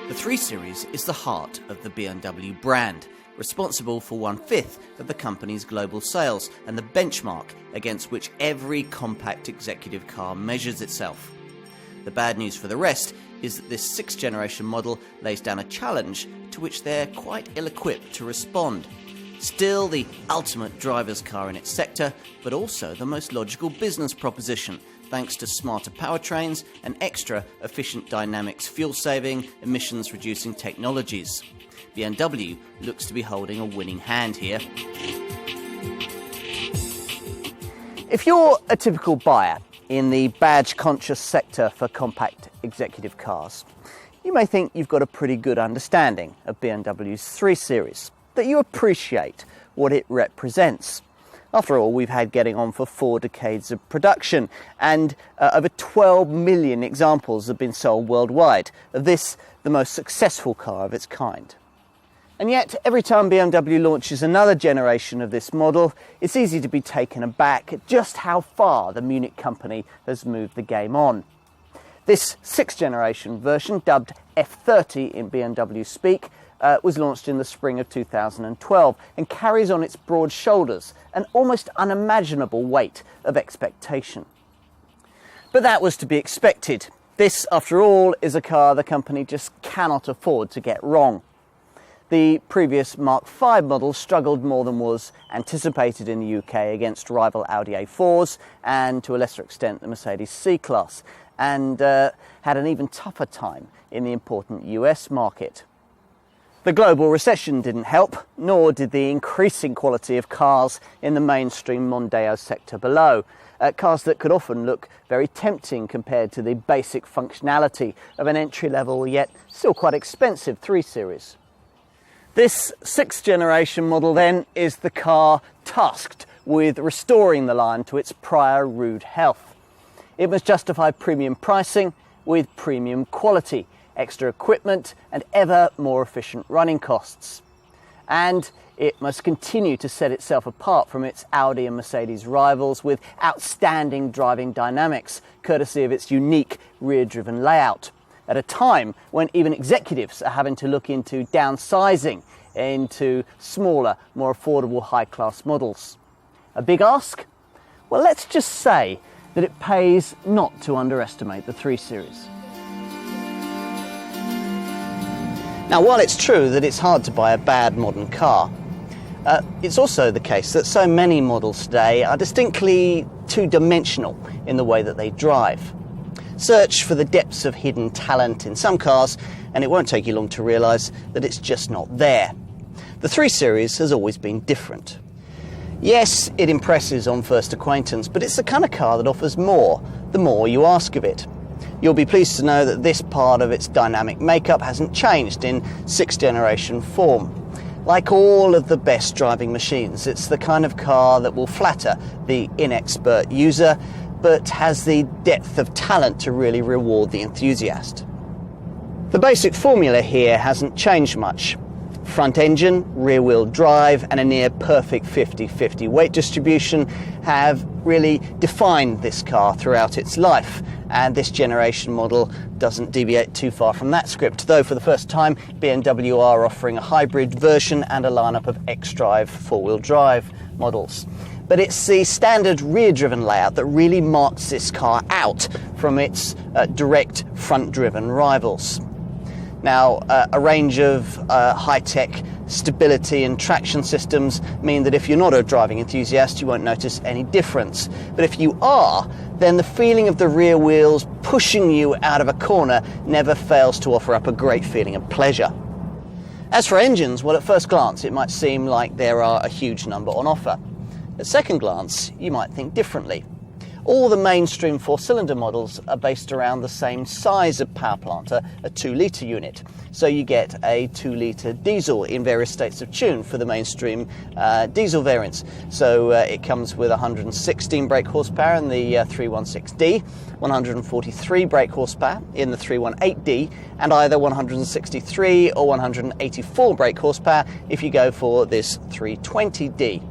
The 3 Series is the heart of the BMW brand, responsible for 1/5 of the company's global sales and the benchmark against which every compact executive car measures itself. The bad news for the rest is that this 6th generation model lays down a challenge to which they're quite ill-equipped to respond. Still the ultimate driver's car in its sector, but also the most logical business proposition, thanks to smarter powertrains and extra efficient dynamics, fuel-saving, emissions-reducing technologies. BMW looks to be holding a winning hand here. If you're a typical buyer in the badge-conscious sector for compact executive cars, you may think you've got a pretty good understanding of BMW's 3 Series, that you appreciate what it represents. After all, we've had getting on for 4 decades of production, and over 12 million examples have been sold worldwide of this, the most successful car of its kind. And yet, every time BMW launches another generation of this model, it's easy to be taken aback at just how far the Munich company has moved the game on. This 6th generation version, dubbed F30 in BMW speak, was launched in the spring of 2012 and carries on its broad shoulders an almost unimaginable weight of expectation. But that was to be expected. This, after all, is a car the company just cannot afford to get wrong. The previous Mark V model struggled more than was anticipated in the UK against rival Audi A4s and, to a lesser extent, the Mercedes C-Class, and had an even tougher time in the important US market. The global recession didn't help, nor did the increasing quality of cars in the mainstream Mondeo sector below. Cars that could often look very tempting compared to the basic functionality of an entry-level yet still quite expensive 3 Series. This 6th generation model then is the car tasked with restoring the line to its prior rude health. It must justify premium pricing with premium quality, extra equipment and ever more efficient running costs. And it must continue to set itself apart from its Audi and Mercedes rivals with outstanding driving dynamics, courtesy of its unique rear-driven layout, at a time when even executives are having to look into downsizing into smaller, more affordable high-class models. A big ask? Well, let's just say that it pays not to underestimate the 3 Series. Now, while it's true that it's hard to buy a bad modern car, it's also the case that so many models today are distinctly two-dimensional in the way that they drive. Search for the depths of hidden talent in some cars, and it won't take you long to realise that it's just not there. The 3 Series has always been different. Yes, it impresses on first acquaintance, but it's the kind of car that offers more, the more you ask of it. You'll be pleased to know that this part of its dynamic makeup hasn't changed in 6th generation form. Like all of the best driving machines, it's the kind of car that will flatter the inexpert user, but has the depth of talent to really reward the enthusiast. The basic formula here hasn't changed much. Front engine, rear-wheel drive and a near-perfect 50-50 weight distribution have really defined this car throughout its life, and this generation model doesn't deviate too far from that script, though for the first time BMW are offering a hybrid version and a lineup of xDrive 4-wheel drive models. But it's the standard rear-driven layout that really marks this car out from its direct front-driven rivals. Now, a range of high-tech stability and traction systems mean that if you're not a driving enthusiast, you won't notice any difference. But if you are, then the feeling of the rear wheels pushing you out of a corner never fails to offer up a great feeling of pleasure. As for engines, well, at first glance, it might seem like there are a huge number on offer. At second glance, you might think differently. All the mainstream 4-cylinder models are based around the same size of power plant, a 2-litre unit. So you get a 2-litre diesel in various states of tune for the mainstream diesel variants. So it comes with 116 brake horsepower in the 316D, 143 brake horsepower in the 318D, and either 163 or 184 brake horsepower if you go for this 320D.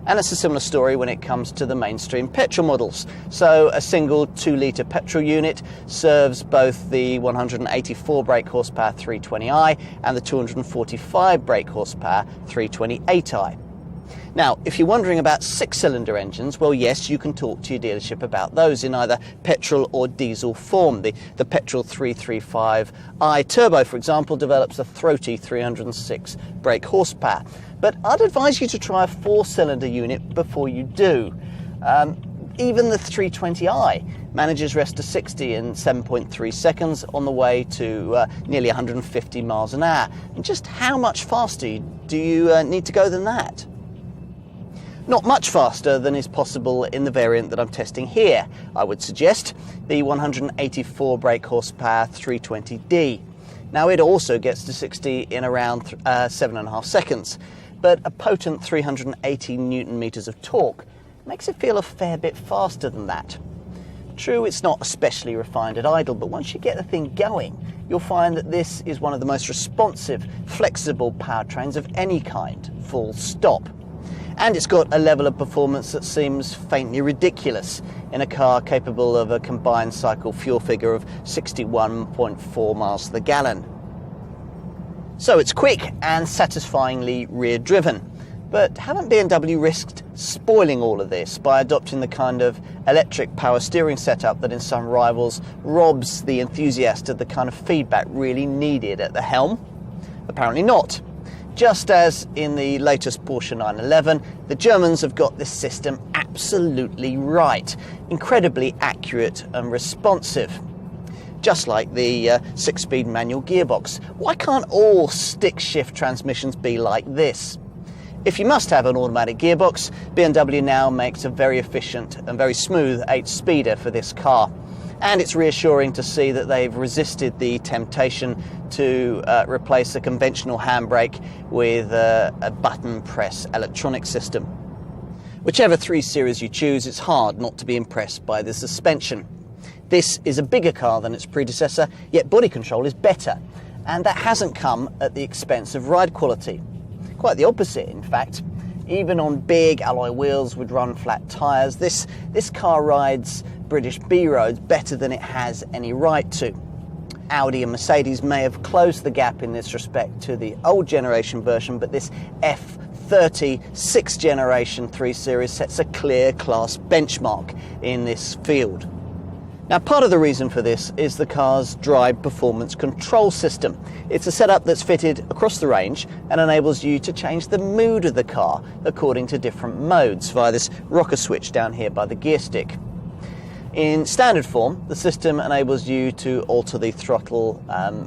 And it's a similar story when it comes to the mainstream petrol models. So a single 2-litre petrol unit serves both the 184 brake horsepower 320i and the 245 brake horsepower 328i. Now, if you're wondering about 6-cylinder engines, well, yes, you can talk to your dealership about those in either petrol or diesel form. The petrol 335i turbo, for example, develops a throaty 306 brake horsepower. But I'd advise you to try a 4-cylinder unit before you do. Even the 320i manages rest to 60 in 7.3 seconds on the way to nearly 150 miles an hour. And just how much faster do you need to go than that? Not much faster than is possible in the variant that I'm testing here, I would suggest, the 184 brake horsepower 320d. Now, it also gets to 60 in around 7.5 seconds, but a potent 380 newton meters of torque makes it feel a fair bit faster than that. True, it's not especially refined at idle, but once you get the thing going, you'll find that this is one of the most responsive, flexible powertrains of any kind, full stop. And it's got a level of performance that seems faintly ridiculous in a car capable of a combined cycle fuel figure of 61.4 miles to the gallon. So it's quick and satisfyingly rear-driven. But haven't BMW risked spoiling all of this by adopting the kind of electric power steering setup that in some rivals robs the enthusiast of the kind of feedback really needed at the helm? Apparently not. Just as in the latest Porsche 911, the Germans have got this system absolutely right, incredibly accurate and responsive. Just like the 6-speed manual gearbox. Why can't all stick-shift transmissions be like this? If you must have an automatic gearbox, BMW now makes a very efficient and very smooth 8-speeder for this car. And it's reassuring to see that they've resisted the temptation to replace a conventional handbrake with a button press electronic system. Whichever 3 Series you choose, it's hard not to be impressed by the suspension. This is a bigger car than its predecessor, yet body control is better. And that hasn't come at the expense of ride quality. Quite the opposite, in fact. Even on big alloy wheels with run-flat tyres, this car rides British B roads better than it has any right to. Audi and Mercedes may have closed the gap in this respect to the old generation version, but this F30 6th generation 3 Series sets a clear class benchmark in this field. Now, part of the reason for this is the car's drive performance control system. It's a setup that's fitted across the range and enables you to change the mood of the car according to different modes via this rocker switch down here by the gear stick. In standard form, the system enables you to alter the throttle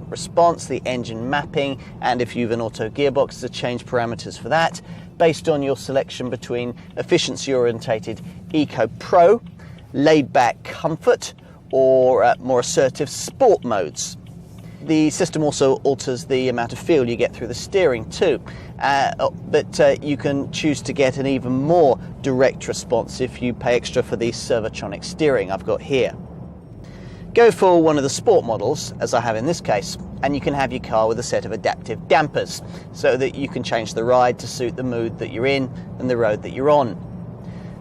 response, the engine mapping, and if you've an auto gearbox, to change parameters for that based on your selection between efficiency-orientated Eco Pro, laid-back comfort, or more assertive sport modes. The system also alters the amount of feel you get through the steering too, but you can choose to get an even more direct response if you pay extra for the Servotronic steering I've got here. Go for one of the sport models, as I have in this case, and you can have your car with a set of adaptive dampers so that you can change the ride to suit the mood that you're in and the road that you're on.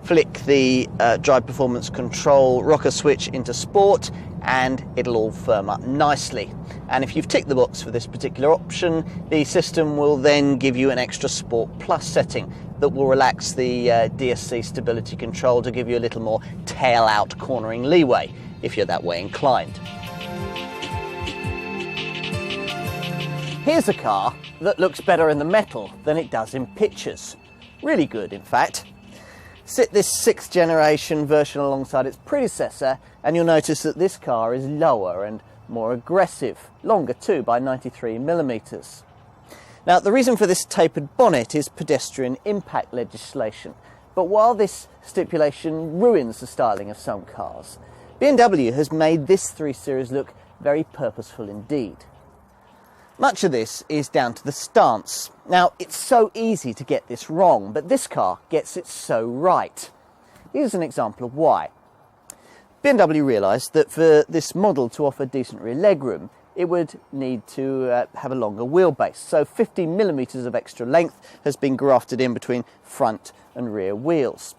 Flick the drive performance control rocker switch into sport and it'll all firm up nicely. And if you've ticked the box for this particular option, the system will then give you an extra Sport Plus setting that will relax the DSC stability control to give you a little more tail out cornering leeway if you're that way inclined. Here's a car that looks better in the metal than it does in pictures. Really good, in fact. Sit this 6th generation version alongside its predecessor and you'll notice that this car is lower and more aggressive, longer too by 93mm. Now, the reason for this tapered bonnet is pedestrian impact legislation, but while this stipulation ruins the styling of some cars, BMW has made this 3 Series look very purposeful indeed. Much of this is down to the stance. Now, it's so easy to get this wrong, but this car gets it so right. Here's an example of why. BMW realised that for this model to offer decent rear legroom, it would need to have a longer wheelbase. So 50 millimeters of extra length has been grafted in between front and rear wheels.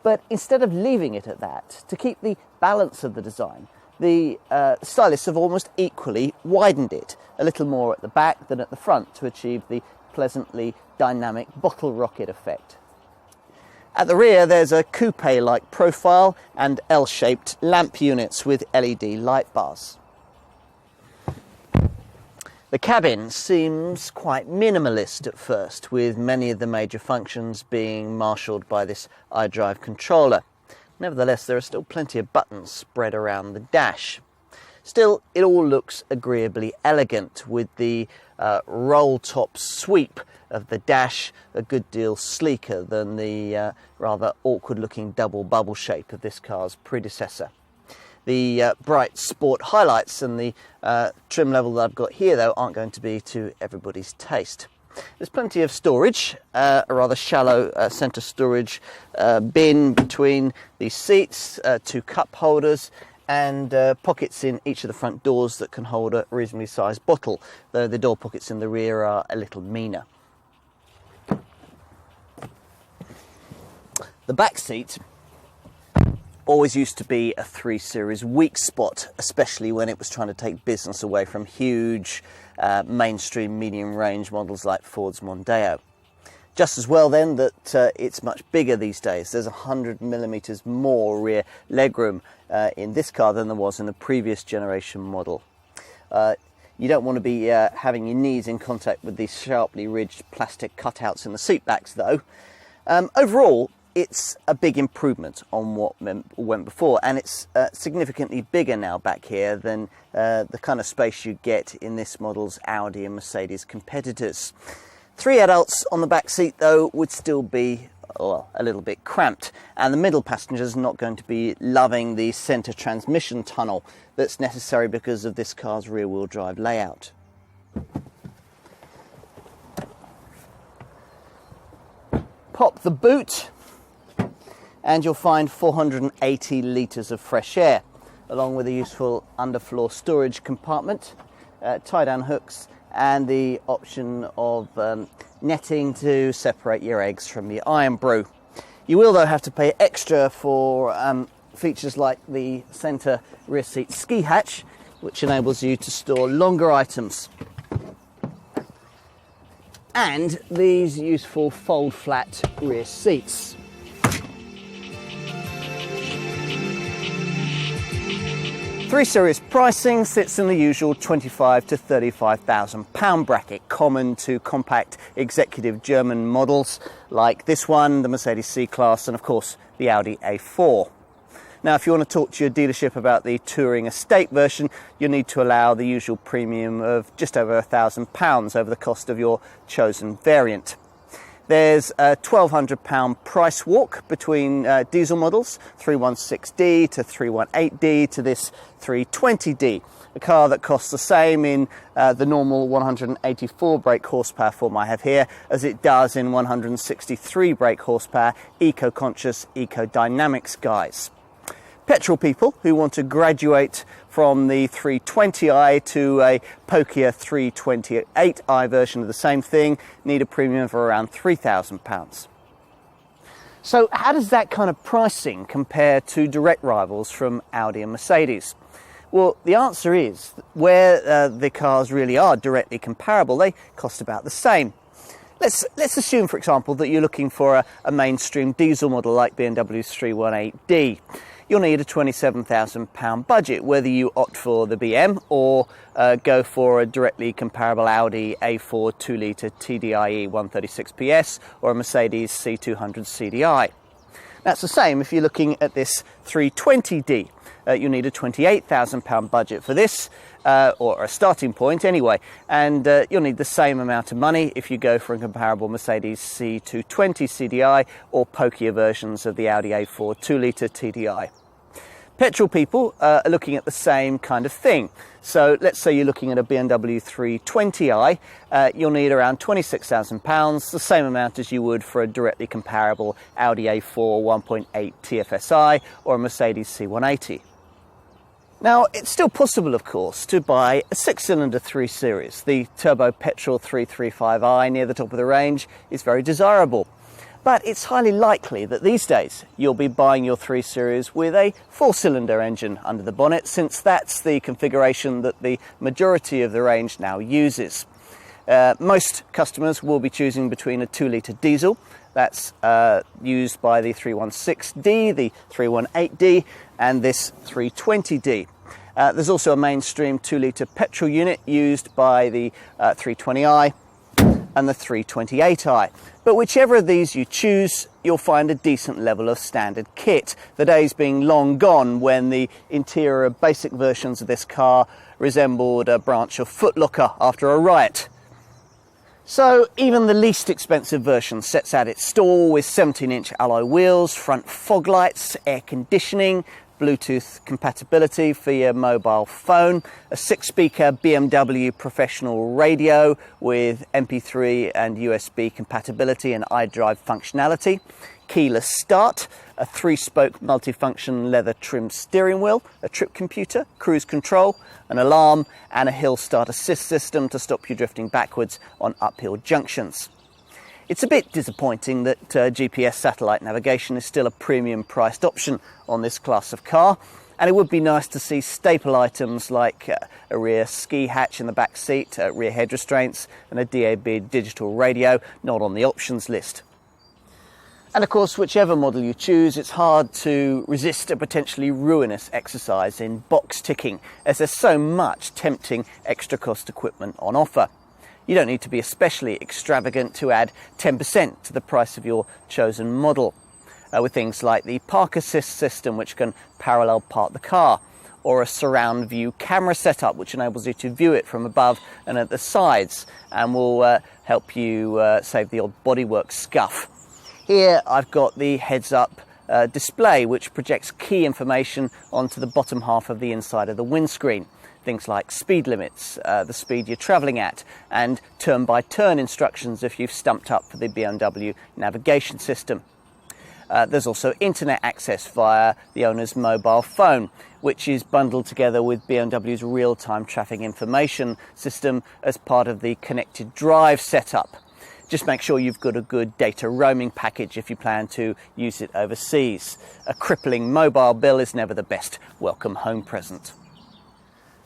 But instead of leaving it at that, to keep the balance of the design, the stylists have almost equally widened it, a little more at the back than at the front, to achieve the pleasantly dynamic bottle rocket effect. At the rear there's a coupe-like profile and L-shaped lamp units with LED light bars. The cabin seems quite minimalist at first, with many of the major functions being marshalled by this iDrive controller. Nevertheless, there are still plenty of buttons spread around the dash. Still, it all looks agreeably elegant, with the roll-top sweep of the dash a good deal sleeker than the rather awkward-looking double bubble shape of this car's predecessor. The bright sport highlights and the trim level that I've got here, though, aren't going to be to everybody's taste. There's plenty of storage, a rather shallow centre storage bin between the seats, two cup holders, and pockets in each of the front doors that can hold a reasonably sized bottle, though the door pockets in the rear are a little meaner. The back seat always used to be a 3 Series weak spot, especially when it was trying to take business away from huge mainstream medium range models like Ford's Mondeo. Just as well then that it's much bigger these days. There's 100 millimeters more rear legroom in this car than there was in the previous generation model. You don't want to be having your knees in contact with these sharply ridged plastic cutouts in the seat backs though. Overall, it's a big improvement on what went before, and it's significantly bigger now back here than the kind of space you get in this model's Audi and Mercedes competitors. 3 adults on the back seat though would still be a little bit cramped, and the middle passengers are not going to be loving the centre transmission tunnel that's necessary because of this car's rear-wheel drive layout. Pop the boot and you'll find 480 litres of fresh air, along with a useful underfloor storage compartment, tie-down hooks, and the option of netting to separate your eggs from the iron brew. You will, though, have to pay extra for features like the centre rear seat ski hatch, which enables you to store longer items, and these useful fold-flat rear seats. Three Series pricing sits in the usual £25,000 to £35,000 bracket, common to compact executive German models like this one, the Mercedes C-Class, and of course the Audi A4. Now, if you want to talk to your dealership about the touring estate version, you'll need to allow the usual premium of just over £1,000 over the cost of your chosen variant. There's a £1,200 price walk between diesel models, 316D to 318D to this 320D, a car that costs the same in the normal 184 brake horsepower form I have here as it does in 163 brake horsepower eco-conscious, eco-dynamics guise. Petrol people who want to graduate from the 320i to a pokier 328i version of the same thing need a premium of around £3,000. So how does that kind of pricing compare to direct rivals from Audi and Mercedes? Well, the answer is where the cars really are directly comparable, they cost about the same. Let's assume, for example, that you're looking for a mainstream diesel model like BMW's 318D. You'll need a £27,000 budget, whether you opt for the BM or go for a directly comparable Audi A4 2-litre TDI 136 PS or a Mercedes C200 CDI. That's the same if you're looking at this 320D. You need a £28,000 budget for this, or a starting point anyway, and you'll need the same amount of money if you go for a comparable Mercedes C220 CDI or pokier versions of the Audi A4 2-litre TDI. Petrol people are looking at the same kind of thing. So let's say you're looking at a BMW 320i, you'll need around £26,000, the same amount as you would for a directly comparable Audi A4 1.8 TFSI or a Mercedes C180. Now, it's still possible, of course, to buy a 6-cylinder 3 Series. The turbo petrol 335i near the top of the range is very desirable. But it's highly likely that these days you'll be buying your 3 Series with a 4-cylinder engine under the bonnet, since that's the configuration that the majority of the range now uses. Most customers will be choosing between a 2-litre diesel, that's used by the 316D, the 318D and this 320D. There's also a mainstream 2-litre petrol unit used by the 320i and the 328i. But whichever of these you choose, you'll find a decent level of standard kit, the days being long gone when the interior basic versions of this car resembled a branch of Foot Locker after a riot. So even the least expensive version sets out its stall with 17-inch alloy wheels, front fog lights, air conditioning, Bluetooth compatibility for your mobile phone, a 6-speaker BMW professional radio with MP3 and USB compatibility and iDrive functionality, keyless start, a 3-spoke multifunction leather trimmed steering wheel, a trip computer, cruise control, an alarm and a hill start assist system to stop you drifting backwards on uphill junctions. It's a bit disappointing that GPS satellite navigation is still a premium priced option on this class of car, and it would be nice to see staple items like a rear ski hatch in the back seat, rear head restraints and a DAB digital radio not on the options list. And of course, whichever model you choose, it's hard to resist a potentially ruinous exercise in box ticking, as there's so much tempting extra cost equipment on offer. You don't need to be especially extravagant to add 10% to the price of your chosen model, with things like the park assist system, which can parallel park the car, or a surround view camera setup, which enables you to view it from above and at the sides, and will help you save the odd bodywork scuff. Here I've got the heads-up display, which projects key information onto the bottom half of the inside of the windscreen. Things like speed limits, the speed you're travelling at, and turn-by-turn instructions if you've stumped up for the BMW navigation system. There's also internet access via the owner's mobile phone, which is bundled together with BMW's real-time traffic information system as part of the connected drive setup. Just make sure you've got a good data roaming package if you plan to use it overseas. A crippling mobile bill is never the best welcome home present.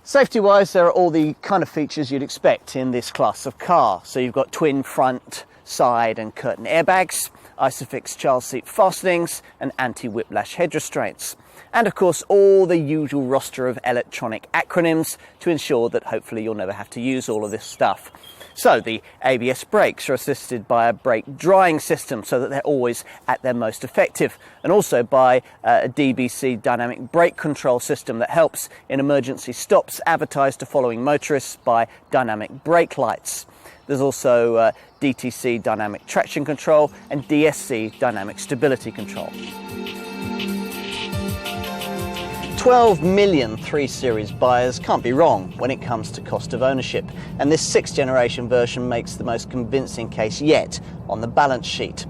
Safety-wise, there are all the kind of features you'd expect in this class of car. So you've got twin front, side and curtain airbags, Isofix child seat fastenings and anti-whiplash head restraints. And of course, all the usual roster of electronic acronyms to ensure that hopefully you'll never have to use all of this stuff. So the ABS brakes are assisted by a brake drying system so that they're always at their most effective, and also by a DBC dynamic brake control system that helps in emergency stops advertised to following motorists by dynamic brake lights. There's also DTC dynamic traction control and DSC dynamic stability control. 12 million 3 Series buyers can't be wrong when it comes to cost of ownership, and this 6th generation version makes the most convincing case yet on the balance sheet.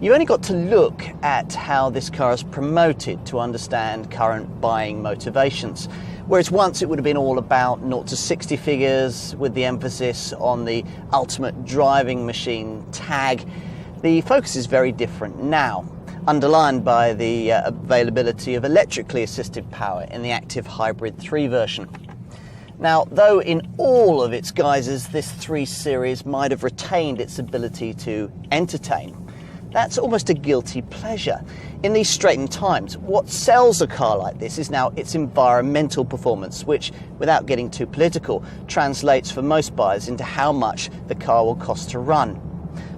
You've only got to look at how this car is promoted to understand current buying motivations. Whereas once it would have been all about 0 to 60 figures with the emphasis on the ultimate driving machine tag, the focus is very different now, underlined by the availability of electrically assisted power in the active hybrid 3 version. Now, though in all of its guises this 3 Series might have retained its ability to entertain, that's almost a guilty pleasure. In these straitened times, what sells a car like this is now its environmental performance, which, without getting too political, translates for most buyers into how much the car will cost to run.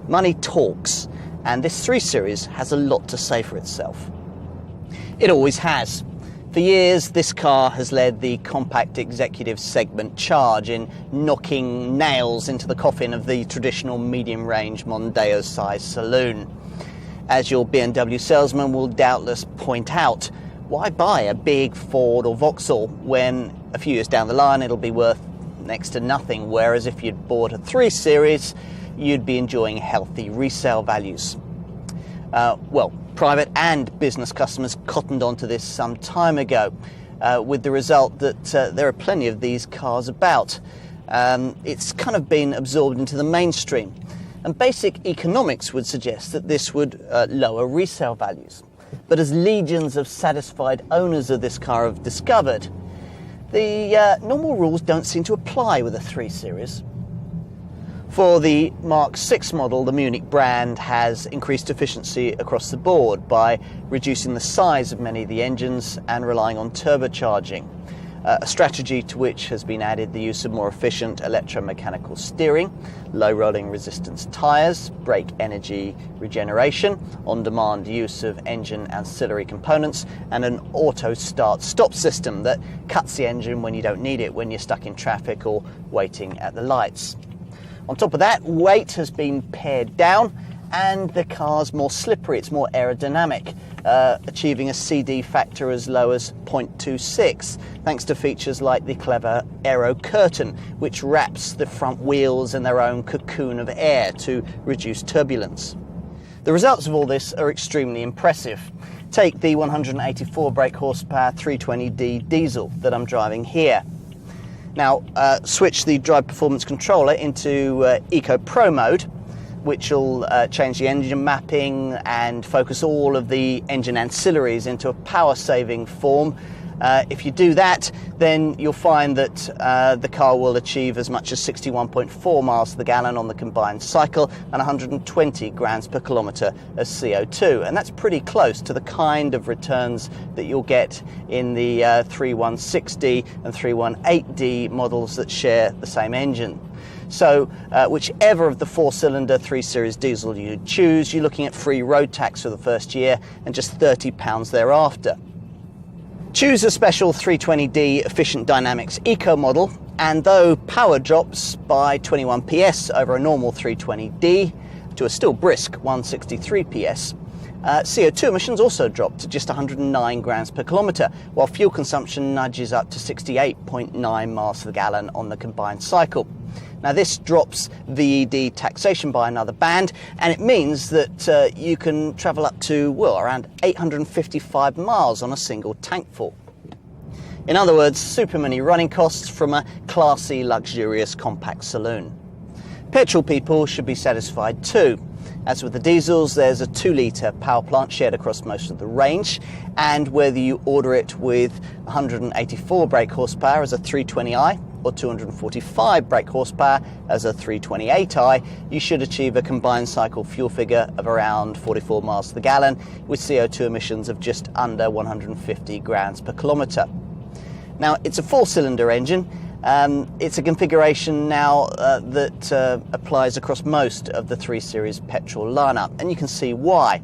Money talks, and this 3 Series has a lot to say for itself. It always has. For years, this car has led the compact executive segment charge in knocking nails into the coffin of the traditional medium-range Mondeo-sized saloon. As your BMW salesman will doubtless point out, why buy a big Ford or Vauxhall when a few years down the line it'll be worth next to nothing, whereas if you'd bought a 3 Series, you'd be enjoying healthy resale values. Well, private and business customers cottoned onto this some time ago. with the result that there are plenty of these cars about. It's kind of been absorbed into the mainstream, and basic economics would suggest that this would lower resale values. But as legions of satisfied owners of this car have discovered, the normal rules don't seem to apply with a 3 Series. For the Mark 6 model, the Munich brand has increased efficiency across the board by reducing the size of many of the engines and relying on turbocharging, a strategy to which has been added the use of more efficient electromechanical steering, low rolling resistance tyres, brake energy regeneration, on-demand use of engine ancillary components, and an auto start-stop system that cuts the engine when you don't need it, when you're stuck in traffic or waiting at the lights. On top of that, weight has been pared down and the car's more slippery, it's more aerodynamic, achieving a CD factor as low as 0.26, thanks to features like the clever aero curtain, which wraps the front wheels in their own cocoon of air to reduce turbulence. The results of all this are extremely impressive. Take the 184 brake horsepower 320D diesel that I'm driving here. Now, switch the drive performance controller into Eco Pro mode, which will change the engine mapping and focus all of the engine ancillaries into a power-saving form. If you do that, then you'll find that the car will achieve as much as 61.4 miles to the gallon on the combined cycle and 120 grams per kilometre of CO2. And that's pretty close to the kind of returns that you'll get in the 316D and 318D models that share the same engine. So whichever of the 4-cylinder 3 Series diesel you choose, you're looking at free road tax for the first year and just £30 thereafter. Choose a special 320D Efficient Dynamics Eco model, and though power drops by 21 PS over a normal 320D to a still brisk 163 PS, CO2 emissions also drop to just 109 grams per kilometre, while fuel consumption nudges up to 68.9 miles to the gallon on the combined cycle. Now this drops VED taxation by another band, and it means that you can travel up to, well, around 855 miles on a single tank full. In other words, super mini running costs from a classy, luxurious compact saloon. Petrol people should be satisfied too. As with the diesels, there's a 2-litre power plant shared across most of the range, and whether you order it with 184 brake horsepower as a 320i or 245 brake horsepower as a 328i, you should achieve a combined cycle fuel figure of around 44 miles to the gallon with CO2 emissions of just under 150 grams per kilometre. Now, it's a 4-cylinder engine. It's a configuration now that applies across most of the 3 Series petrol lineup, and you can see why.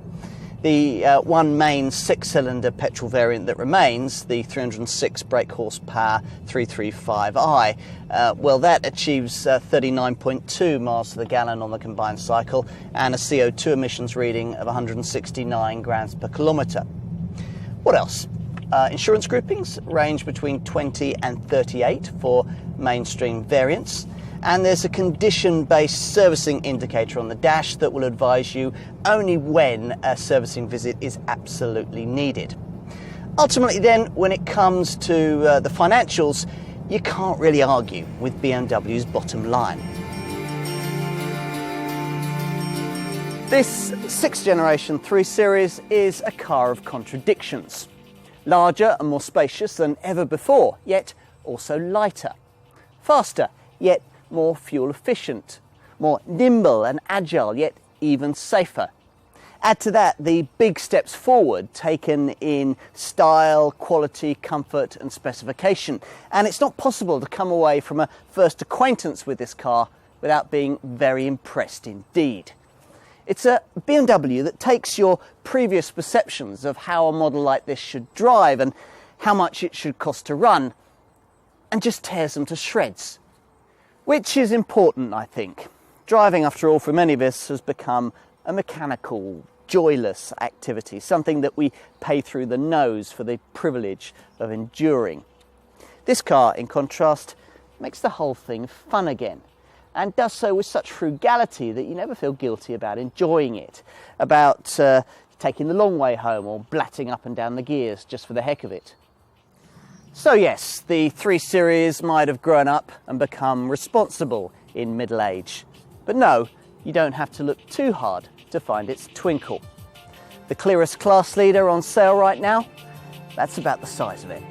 The one main 6-cylinder petrol variant that remains, the 306 brake horsepower 335i, well, that achieves 39.2 miles to the gallon on the combined cycle and a CO2 emissions reading of 169 grams per kilometre. What else? Insurance groupings range between 20 and 38 for mainstream variants, and there's a condition-based servicing indicator on the dash that will advise you only when a servicing visit is absolutely needed. Ultimately then, when it comes to the financials, you can't really argue with BMW's bottom line. This 6th generation 3 Series is a car of contradictions. Larger and more spacious than ever before, yet also lighter. Faster, yet more fuel efficient. More nimble and agile, yet even safer. Add to that the big steps forward taken in style, quality, comfort and specification. And it's not possible to come away from a first acquaintance with this car without being very impressed indeed. It's a BMW that takes your previous perceptions of how a model like this should drive and how much it should cost to run and just tears them to shreds. Which is important, I think. Driving, after all, for many of us has become a mechanical, joyless activity, something that we pay through the nose for the privilege of enduring. This car, in contrast, makes the whole thing fun again, and does so with such frugality that you never feel guilty about enjoying it, about taking the long way home or blatting up and down the gears just for the heck of it. So yes, the 3 Series might have grown up and become responsible in middle age. But no, you don't have to look too hard to find its twinkle. The clearest class leader on sale right now, that's about the size of it.